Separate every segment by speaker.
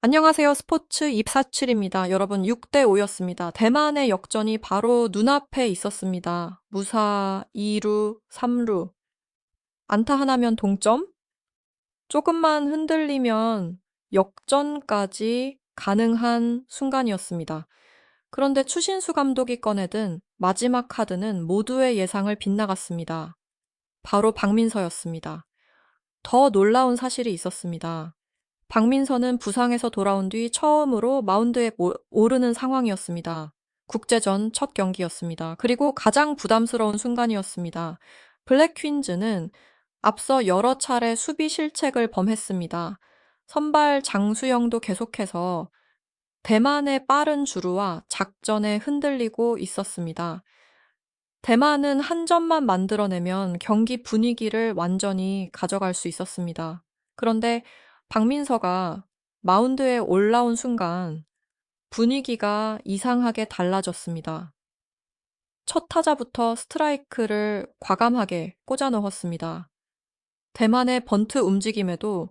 Speaker 1: 안녕하세요. 스포츠 입사칠입니다. 여러분 6대5였습니다. 대만의 역전이 바로 눈앞에 있었습니다. 무사 2루, 3루. 안타 하나면 동점? 조금만 흔들리면 역전까지 가능한 순간이었습니다. 그런데 추신수 감독이 꺼내든 마지막 카드는 모두의 예상을 빗나갔습니다. 바로 박민서였습니다. 더 놀라운 사실이 있었습니다. 박민서는 부상에서 돌아온 뒤 처음으로 마운드에 오르는 상황이었습니다. 국제전 첫 경기였습니다. 그리고 가장 부담스러운 순간이었습니다. 블랙 퀸즈는 앞서 여러 차례 수비 실책을 범했습니다. 선발 장수영도 계속해서 대만의 빠른 주루와 작전에 흔들리고 있었습니다. 대만은 한 점만 만들어내면 경기 분위기를 완전히 가져갈 수 있었습니다. 그런데 박민서가 마운드에 올라온 순간 분위기가 이상하게 달라졌습니다. 첫 타자부터 스트라이크를 과감하게 꽂아 넣었습니다. 대만의 번트 움직임에도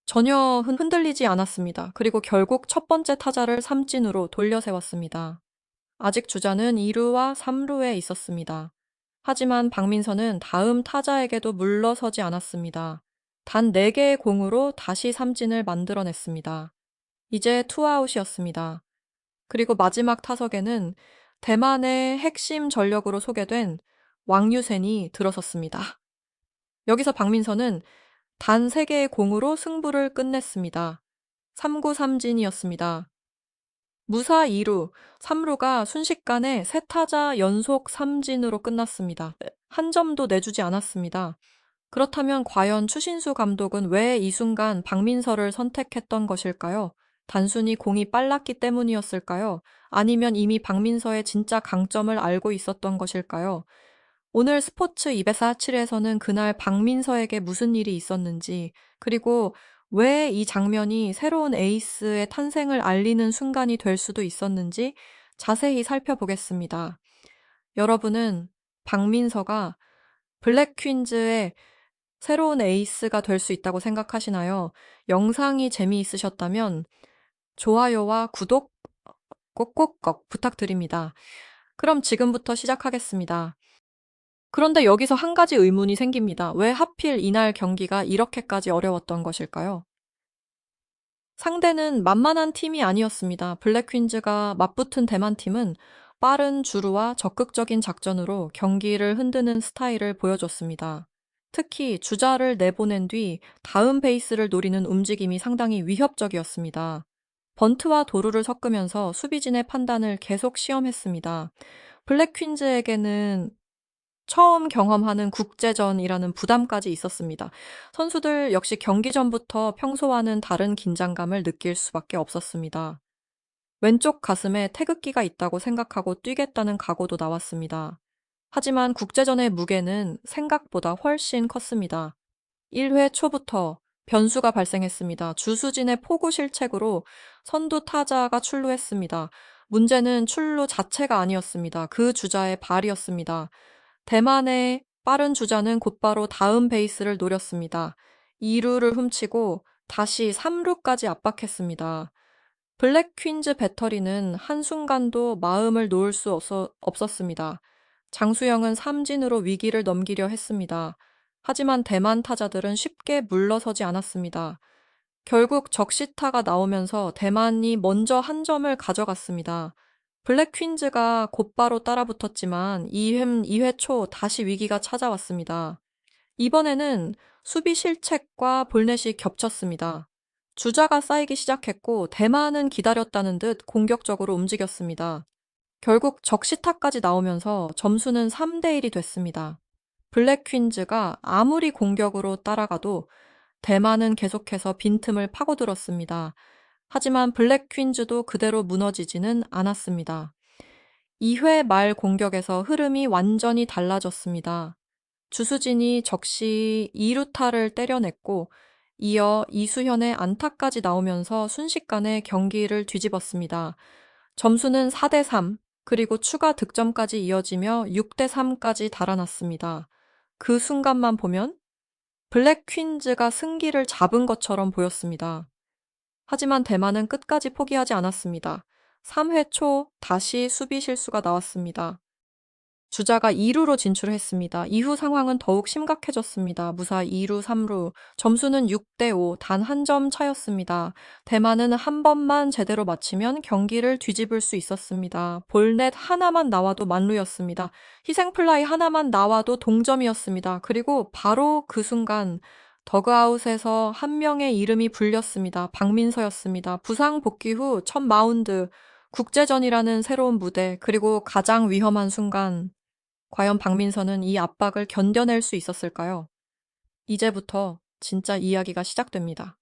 Speaker 1: 전혀 흔들리지 않았습니다. 그리고 결국 첫 번째 타자를 삼진으로 돌려 세웠습니다. 아직 주자는 2루와 3루에 있었습니다. 하지만 박민서는 다음 타자에게도 물러서지 않았습니다. 단 4개의 공으로 다시 삼진을 만들어냈습니다. 이제 투아웃이었습니다. 그리고 마지막 타석에는 대만의 핵심 전력으로 소개된 왕유센이 들어섰습니다. 여기서 박민서는 단 3개의 공으로 승부를 끝냈습니다. 3구 삼진이었습니다. 무사 2루, 3루가 순식간에 세 타자 연속 삼진으로 끝났습니다. 한 점도 내주지 않았습니다. 그렇다면 과연 추신수 감독은 왜 이 순간 박민서를 선택했던 것일까요? 단순히 공이 빨랐기 때문이었을까요? 아니면 이미 박민서의 진짜 강점을 알고 있었던 것일까요? 오늘 스포츠 247에서는 그날 박민서에게 무슨 일이 있었는지, 그리고 왜 이 장면이 새로운 에이스의 탄생을 알리는 순간이 될 수도 있었는지 자세히 살펴보겠습니다. 여러분은 박민서가 블랙 퀸즈의 새로운 에이스가 될 수 있다고 생각하시나요? 영상이 재미있으셨다면 좋아요와 구독 꼭꼭꼭 부탁드립니다. 그럼 지금부터 시작하겠습니다. 그런데 여기서 한 가지 의문이 생깁니다. 왜 하필 이날 경기가 이렇게까지 어려웠던 것일까요? 상대는 만만한 팀이 아니었습니다. 블랙 퀸즈가 맞붙은 대만 팀은 빠른 주루와 적극적인 작전으로 경기를 흔드는 스타일을 보여줬습니다. 특히 주자를 내보낸 뒤 다음 베이스를 노리는 움직임이 상당히 위협적이었습니다. 번트와 도루를 섞으면서 수비진의 판단을 계속 시험했습니다. 블랙 퀸즈에게는 처음 경험하는 국제전이라는 부담까지 있었습니다. 선수들 역시 경기 전부터 평소와는 다른 긴장감을 느낄 수밖에 없었습니다. 왼쪽 가슴에 태극기가 있다고 생각하고 뛰겠다는 각오도 나왔습니다. 하지만 국제전의 무게는 생각보다 훨씬 컸습니다. 1회 초부터 변수가 발생했습니다. 주수진의 포구 실책으로 선두 타자가 출루했습니다. 문제는 출루 자체가 아니었습니다. 그 주자의 발이었습니다. 대만의 빠른 주자는 곧바로 다음 베이스를 노렸습니다. 2루를 훔치고 다시 3루까지 압박했습니다. 블랙 퀸즈 배터리는 한순간도 마음을 놓을 수 없었습니다. 장수영은 삼진으로 위기를 넘기려 했습니다. 하지만 대만 타자들은 쉽게 물러서지 않았습니다. 결국 적시타가 나오면서 대만이 먼저 한 점을 가져갔습니다. 블랙 퀸즈가 곧바로 따라붙었지만 2회 초 다시 위기가 찾아왔습니다. 이번에는 수비 실책과 볼넷이 겹쳤습니다. 주자가 쌓이기 시작했고 대만은 기다렸다는 듯 공격적으로 움직였습니다. 결국 적시타까지 나오면서 점수는 3대1이 됐습니다. 블랙 퀸즈가 아무리 공격으로 따라가도 대만은 계속해서 빈틈을 파고들었습니다. 하지만 블랙 퀸즈도 그대로 무너지지는 않았습니다. 2회 말 공격에서 흐름이 완전히 달라졌습니다. 주수진이 적시 2루타를 때려냈고 이어 이수현의 안타까지 나오면서 순식간에 경기를 뒤집었습니다. 점수는 4대3 그리고 추가 득점까지 이어지며 6대3까지 달아났습니다. 그 순간만 보면 블랙 퀸즈가 승기를 잡은 것처럼 보였습니다. 하지만 대만은 끝까지 포기하지 않았습니다. 3회 초 다시 수비 실수가 나왔습니다. 주자가 2루로 진출했습니다. 이후 상황은 더욱 심각해졌습니다. 무사 2루, 3루. 점수는 6대5, 단 한 점 차였습니다. 대만은 한 번만 제대로 맞히면 경기를 뒤집을 수 있었습니다. 볼넷 하나만 나와도 만루였습니다. 희생플라이 하나만 나와도 동점이었습니다. 그리고 바로 그 순간 더그아웃에서 한 명의 이름이 불렸습니다. 박민서였습니다. 부상 복귀 후 첫 마운드, 국제전이라는 새로운 무대, 그리고 가장 위험한 순간, 과연 박민서는 이 압박을 견뎌낼 수 있었을까요? 이제부터 진짜 이야기가 시작됩니다.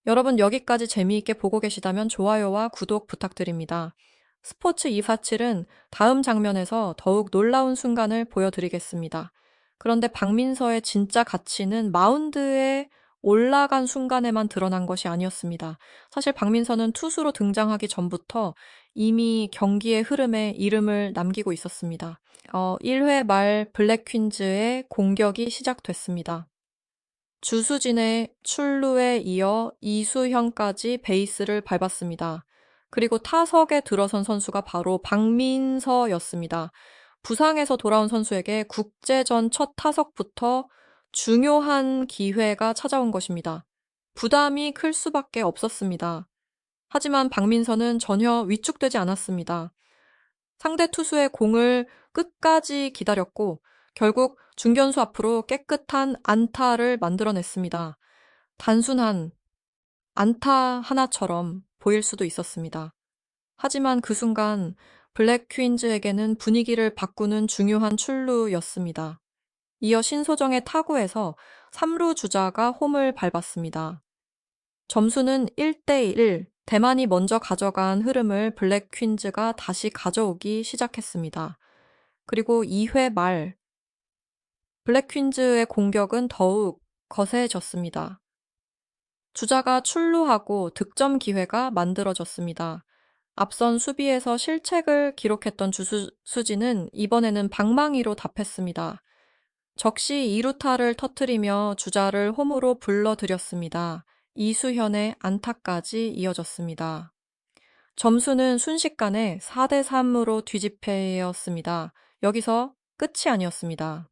Speaker 1: 여러분 여기까지 재미있게 보고 계시다면 좋아요와 구독 부탁드립니다. 스포츠 247은 다음 장면에서 더욱 놀라운 순간을 보여드리겠습니다. 그런데 박민서의 진짜 가치는 마운드에 올라간 순간에만 드러난 것이 아니었습니다. 사실 박민서는 투수로 등장하기 전부터 이미 경기의 흐름에 이름을 남기고 있었습니다. 1회 말 블랙퀸즈의 공격이 시작됐습니다. 주수진의 출루에 이어 이수형까지 베이스를 밟았습니다. 그리고 타석에 들어선 선수가 바로 박민서였습니다. 부상에서 돌아온 선수에게 국제전 첫 타석부터 중요한 기회가 찾아온 것입니다. 부담이 클 수밖에 없었습니다. 하지만 박민서는 전혀 위축되지 않았습니다. 상대 투수의 공을 끝까지 기다렸고 결국 중견수 앞으로 깨끗한 안타를 만들어냈습니다. 단순한 안타 하나처럼 보일 수도 있었습니다. 하지만 그 순간 블랙 퀸즈에게는 분위기를 바꾸는 중요한 출루였습니다. 이어 신소정의 타구에서 3루 주자가 홈을 밟았습니다. 점수는 1대1, 대만이 먼저 가져간 흐름을 블랙 퀸즈가 다시 가져오기 시작했습니다. 그리고 2회 말 블랙 퀸즈의 공격은 더욱 거세졌습니다. 주자가 출루하고 득점 기회가 만들어졌습니다. 앞선 수비에서 실책을 기록했던 주수진은 이번에는 방망이로 답했습니다. 적시 2루타를 터뜨리며 주자를 홈으로 불러들였습니다. 이수현의 안타까지 이어졌습니다. 점수는 순식간에 4대3으로 뒤집혀였습니다. 여기서 끝이 아니었습니다.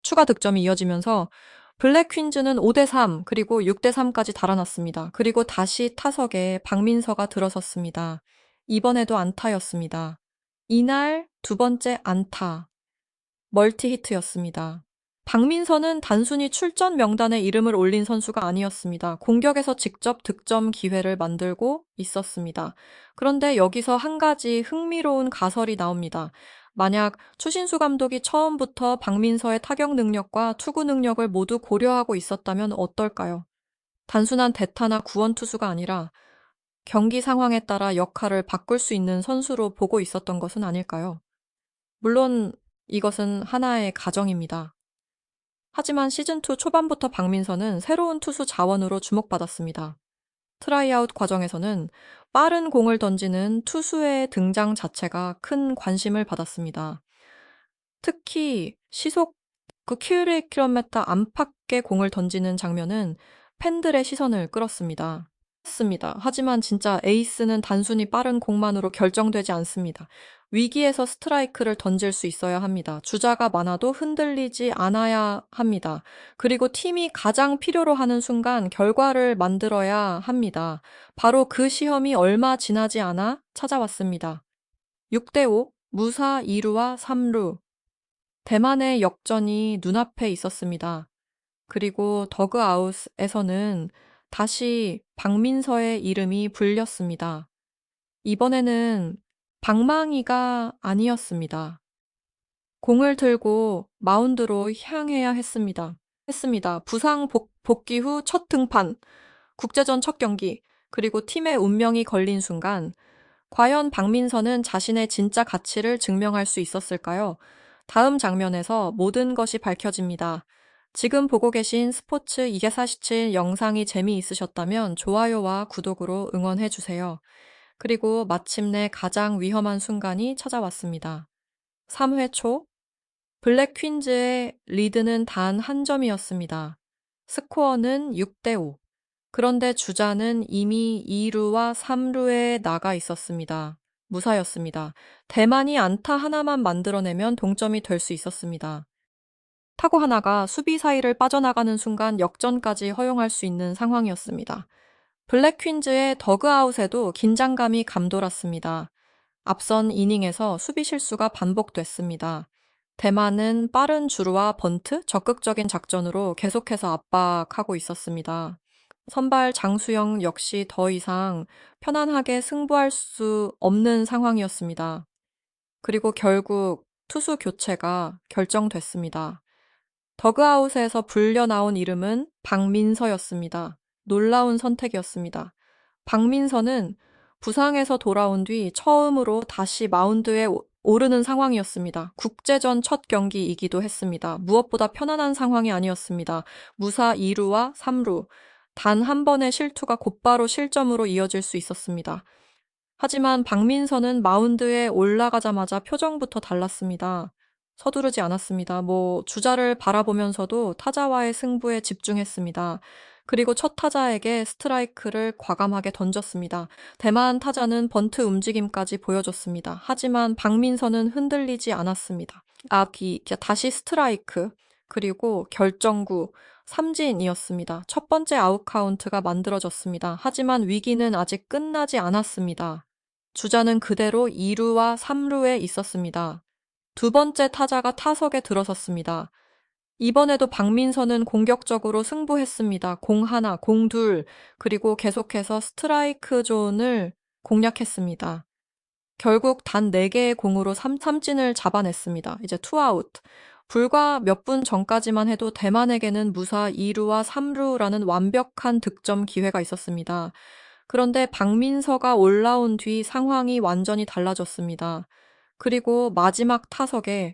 Speaker 1: 추가 득점이 이어지면서 블랙 퀸즈는 5대3 그리고 6대3까지 달아났습니다. 그리고 다시 타석에 박민서가 들어섰습니다. 이번에도 안타였습니다. 이날 두 번째 안타, 멀티 히트였습니다. 박민서는 단순히 출전 명단에 이름을 올린 선수가 아니었습니다. 공격에서 직접 득점 기회를 만들고 있었습니다. 그런데 여기서 한 가지 흥미로운 가설이 나옵니다. 만약 추신수 감독이 처음부터 박민서의 타격 능력과 투구 능력을 모두 고려하고 있었다면 어떨까요? 단순한 대타나 구원 투수가 아니라 경기 상황에 따라 역할을 바꿀 수 있는 선수로 보고 있었던 것은 아닐까요? 물론 이것은 하나의 가정입니다. 하지만 시즌2 초반부터 박민서는 새로운 투수 자원으로 주목받았습니다. 트라이아웃 과정에서는 빠른 공을 던지는 투수의 등장 자체가 큰 관심을 받았습니다. 특히 시속 9km 안팎의 공을 던지는 장면은 팬들의 시선을 끌었습니다. 하지만 진짜 에이스는 단순히 빠른 공만으로 결정되지 않습니다. 위기에서 스트라이크를 던질 수 있어야 합니다. 주자가 많아도 흔들리지 않아야 합니다. 그리고 팀이 가장 필요로 하는 순간 결과를 만들어야 합니다. 바로 그 시험이 얼마 지나지 않아 찾아왔습니다. 6대5, 무사 2루와 3루. 대만의 역전이 눈앞에 있었습니다. 그리고 더그아웃에서는 다시 박민서의 이름이 불렸습니다. 이번에는 방망이가 아니었습니다. 공을 들고 마운드로 향해야 했습니다. 부상 복귀 후 첫 등판, 국제전 첫 경기, 그리고 팀의 운명이 걸린 순간 과연 박민서는 자신의 진짜 가치를 증명할 수 있었을까요? 다음 장면에서 모든 것이 밝혀집니다. 지금 보고 계신 스포츠 247 영상이 재미있으셨다면 좋아요와 구독으로 응원해주세요. 그리고 마침내 가장 위험한 순간이 찾아왔습니다. 3회 초, 블랙 퀸즈의 리드는 단 한 점이었습니다. 스코어는 6대5. 그런데 주자는 이미 2루와 3루에 나가 있었습니다. 무사였습니다. 대만이 안타 하나만 만들어내면 동점이 될 수 있었습니다. 타구 하나가 수비 사이를 빠져나가는 순간 역전까지 허용할 수 있는 상황이었습니다. 블랙 퀸즈의 더그아웃에도 긴장감이 감돌았습니다. 앞선 이닝에서 수비 실수가 반복됐습니다. 대만은 빠른 주루와 번트, 적극적인 작전으로 계속해서 압박하고 있었습니다. 선발 장수영 역시 더 이상 편안하게 승부할 수 없는 상황이었습니다. 그리고 결국 투수 교체가 결정됐습니다. 더그아웃에서 불려 나온 이름은 박민서였습니다. 놀라운 선택이었습니다. 박민서는 부상에서 돌아온 뒤 처음으로 다시 마운드에 오르는 상황이었습니다. 국제전 첫 경기이기도 했습니다. 무엇보다 편안한 상황이 아니었습니다. 무사 2루와 3루, 단 한 번의 실투가 곧바로 실점으로 이어질 수 있었습니다. 하지만 박민서는 마운드에 올라가자마자 표정부터 달랐습니다. 서두르지 않았습니다. 주자를 바라보면서도 타자와의 승부에 집중했습니다. 그리고 첫 타자에게 스트라이크를 과감하게 던졌습니다. 대만 타자는 번트 움직임까지 보여줬습니다. 하지만 박민서는 흔들리지 않았습니다. 다시 스트라이크, 그리고 결정구, 삼진이었습니다. 첫 번째 아웃 카운트가 만들어졌습니다. 하지만 위기는 아직 끝나지 않았습니다. 주자는 그대로 2루와 3루에 있었습니다. 두 번째 타자가 타석에 들어섰습니다. 이번에도 박민서는 공격적으로 승부했습니다. 공 하나, 공 둘, 그리고 계속해서 스트라이크 존을 공략했습니다. 결국 단 4개의 공으로 삼진을 잡아냈습니다. 이제 투아웃. 불과 몇 분 전까지만 해도 대만에게는 무사 2루와 3루라는 완벽한 득점 기회가 있었습니다. 그런데 박민서가 올라온 뒤 상황이 완전히 달라졌습니다. 그리고 마지막 타석에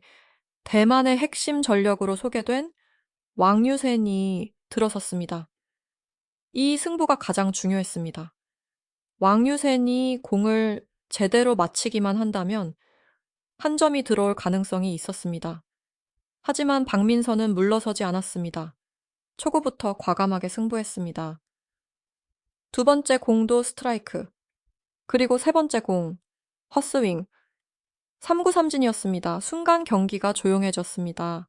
Speaker 1: 대만의 핵심 전력으로 소개된 왕유센이 들어섰습니다. 이 승부가 가장 중요했습니다. 왕유센이 공을 제대로 맞히기만 한다면 한 점이 들어올 가능성이 있었습니다. 하지만 박민서는 물러서지 않았습니다. 초구부터 과감하게 승부했습니다. 두 번째 공도 스트라이크, 그리고 세 번째 공, 헛스윙, 3구 삼진이었습니다. 순간 경기가 조용해졌습니다.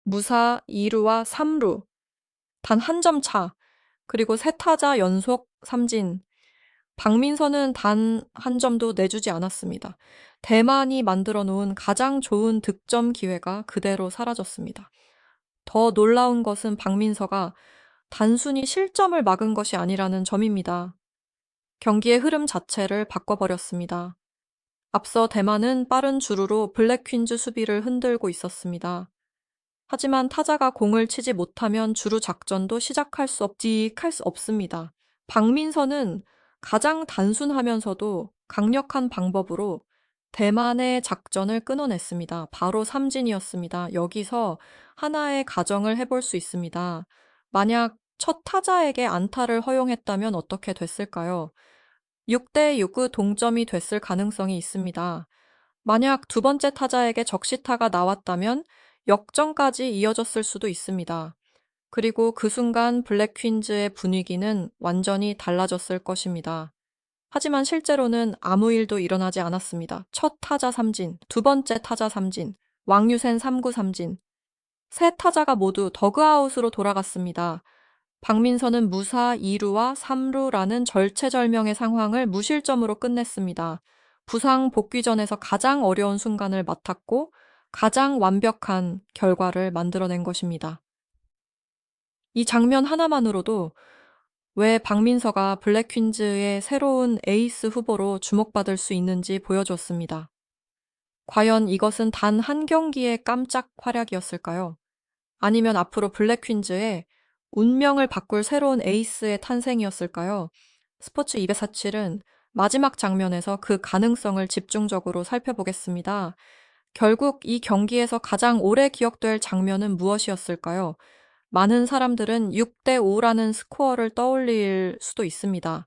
Speaker 1: 무사 2루와 3루, 단 한 점 차, 그리고 세 타자 연속 삼진. 박민서는 단 한 점도 내주지 않았습니다. 대만이 만들어 놓은 가장 좋은 득점 기회가 그대로 사라졌습니다. 더 놀라운 것은 박민서가 단순히 실점을 막은 것이 아니라는 점입니다. 경기의 흐름 자체를 바꿔버렸습니다. 앞서 대만은 빠른 주루로 블랙 퀸즈 수비를 흔들고 있었습니다. 하지만 타자가 공을 치지 못하면 주루 작전도 시작할 수 없습니다. 박민서는 가장 단순하면서도 강력한 방법으로 대만의 작전을 끊어냈습니다. 바로 삼진이었습니다. 여기서 하나의 가정을 해볼 수 있습니다. 만약 첫 타자에게 안타를 허용했다면 어떻게 됐을까요? 6대 6의 동점이 됐을 가능성이 있습니다. 만약 두 번째 타자에게 적시타가 나왔다면 역전까지 이어졌을 수도 있습니다. 그리고 그 순간 블랙 퀸즈의 분위기는 완전히 달라졌을 것입니다. 하지만 실제로는 아무 일도 일어나지 않았습니다. 첫 타자 삼진, 두 번째 타자 삼진, 왕유센 3구 삼진. 세 타자가 모두 더그아웃으로 돌아갔습니다. 박민서는 무사 2루와 3루라는 절체절명의 상황을 무실점으로 끝냈습니다. 부상 복귀전에서 가장 어려운 순간을 맡았고 가장 완벽한 결과를 만들어낸 것입니다. 이 장면 하나만으로도 왜 박민서가 블랙 퀸즈의 새로운 에이스 후보로 주목받을 수 있는지 보여줬습니다. 과연 이것은 단 한 경기의 깜짝 활약이었을까요? 아니면 앞으로 블랙 퀸즈의 운명을 바꿀 새로운 에이스의 탄생이었을까요? 스포츠 247은 마지막 장면에서 그 가능성을 집중적으로 살펴보겠습니다. 결국 이 경기에서 가장 오래 기억될 장면은 무엇이었을까요? 많은 사람들은 6대 5라는 스코어를 떠올릴 수도 있습니다.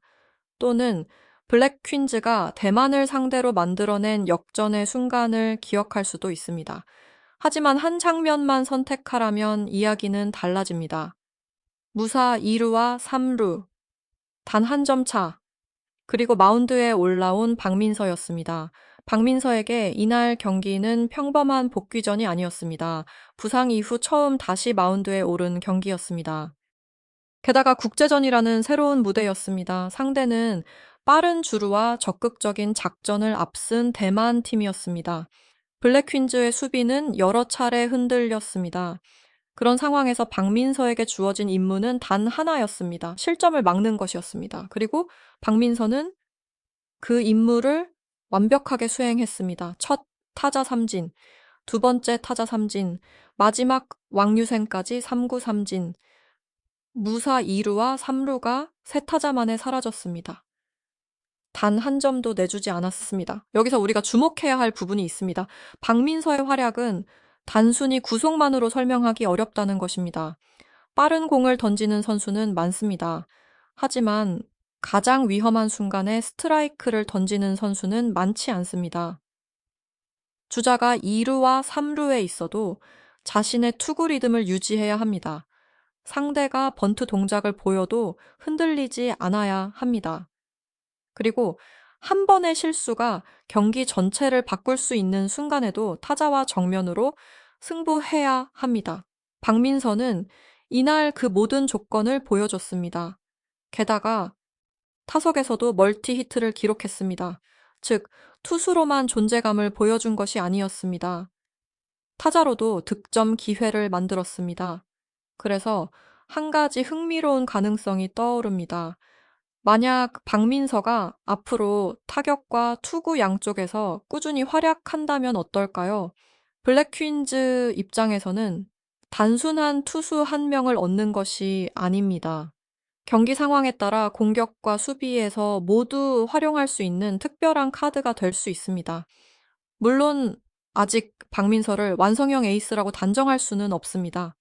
Speaker 1: 또는 블랙 퀸즈가 대만을 상대로 만들어낸 역전의 순간을 기억할 수도 있습니다. 하지만 한 장면만 선택하라면 이야기는 달라집니다. 무사 2루와 3루, 단 한 점 차. 그리고 마운드에 올라온 박민서였습니다. 박민서에게 이날 경기는 평범한 복귀전이 아니었습니다. 부상 이후 처음 다시 마운드에 오른 경기였습니다. 게다가 국제전이라는 새로운 무대였습니다. 상대는 빠른 주루와 적극적인 작전을 앞쓴 대만 팀이었습니다. 블랙퀸즈의 수비는 여러 차례 흔들렸습니다. 그런 상황에서 박민서에게 주어진 임무는 단 하나였습니다. 실점을 막는 것이었습니다. 그리고 박민서는 그 임무를 완벽하게 수행했습니다. 첫 타자 삼진, 두 번째 타자 삼진, 마지막 왕유생까지 3구 삼진, 무사 2루와 3루가 세 타자 만에 사라졌습니다. 단 한 점도 내주지 않았습니다. 여기서 우리가 주목해야 할 부분이 있습니다. 박민서의 활약은 단순히 구속만으로 설명하기 어렵다는 것입니다. 빠른 공을 던지는 선수는 많습니다. 하지만 가장 위험한 순간에 스트라이크를 던지는 선수는 많지 않습니다. 주자가 2루와 3루에 있어도 자신의 투구 리듬을 유지해야 합니다. 상대가 번트 동작을 보여도 흔들리지 않아야 합니다. 그리고 한 번의 실수가 경기 전체를 바꿀 수 있는 순간에도 타자와 정면으로 승부해야 합니다. 박민서는 이날 그 모든 조건을 보여줬습니다. 게다가 타석에서도 멀티 히트를 기록했습니다. 즉, 투수로만 존재감을 보여준 것이 아니었습니다. 타자로도 득점 기회를 만들었습니다. 그래서 한 가지 흥미로운 가능성이 떠오릅니다. 만약 박민서가 앞으로 타격과 투구 양쪽에서 꾸준히 활약한다면 어떨까요? 블랙퀸즈 입장에서는 단순한 투수 한 명을 얻는 것이 아닙니다. 경기 상황에 따라 공격과 수비에서 모두 활용할 수 있는 특별한 카드가 될 수 있습니다. 물론 아직 박민서를 완성형 에이스라고 단정할 수는 없습니다.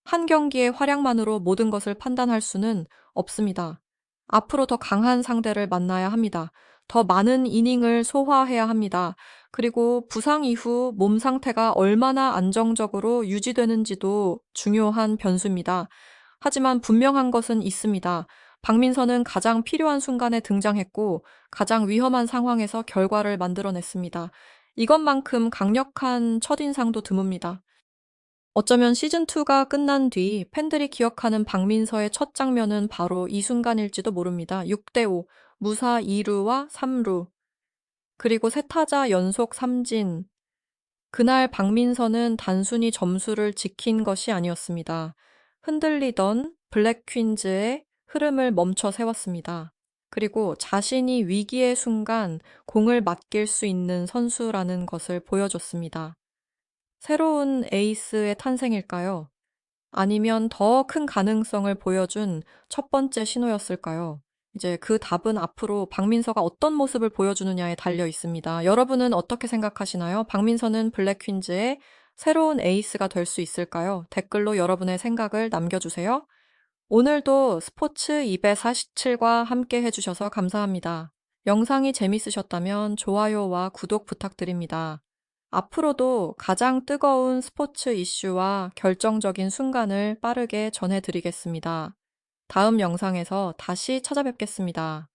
Speaker 1: 한 경기의 활약만으로 모든 것을 판단할 수는 없습니다. 앞으로 더 강한 상대를 만나야 합니다. 더 많은 이닝을 소화해야 합니다. 그리고 부상 이후 몸 상태가 얼마나 안정적으로 유지되는지도 중요한 변수입니다. 하지만 분명한 것은 있습니다. 박민서는 가장 필요한 순간에 등장했고 가장 위험한 상황에서 결과를 만들어냈습니다. 이것만큼 강력한 첫인상도 드뭅니다. 어쩌면 시즌2가 끝난 뒤 팬들이 기억하는 박민서의 첫 장면은 바로 이 순간일지도 모릅니다. 6대5, 무사 2루와 3루, 그리고 세 타자 연속 삼진. 그날 박민서는 단순히 점수를 지킨 것이 아니었습니다. 흔들리던 블랙퀸즈의 흐름을 멈춰 세웠습니다. 그리고 자신이 위기의 순간 공을 맡길 수 있는 선수라는 것을 보여줬습니다. 새로운 에이스의 탄생일까요? 아니면 더 큰 가능성을 보여준 첫 번째 신호였을까요? 이제 그 답은 앞으로 박민서가 어떤 모습을 보여주느냐에 달려 있습니다. 여러분은 어떻게 생각하시나요? 박민서는 블랙퀸즈의 새로운 에이스가 될 수 있을까요? 댓글로 여러분의 생각을 남겨주세요. 오늘도 스포츠 247과 함께 해주셔서 감사합니다. 영상이 재밌으셨다면 좋아요와 구독 부탁드립니다. 앞으로도 가장 뜨거운 스포츠 이슈와 결정적인 순간을 빠르게 전해드리겠습니다. 다음 영상에서 다시 찾아뵙겠습니다.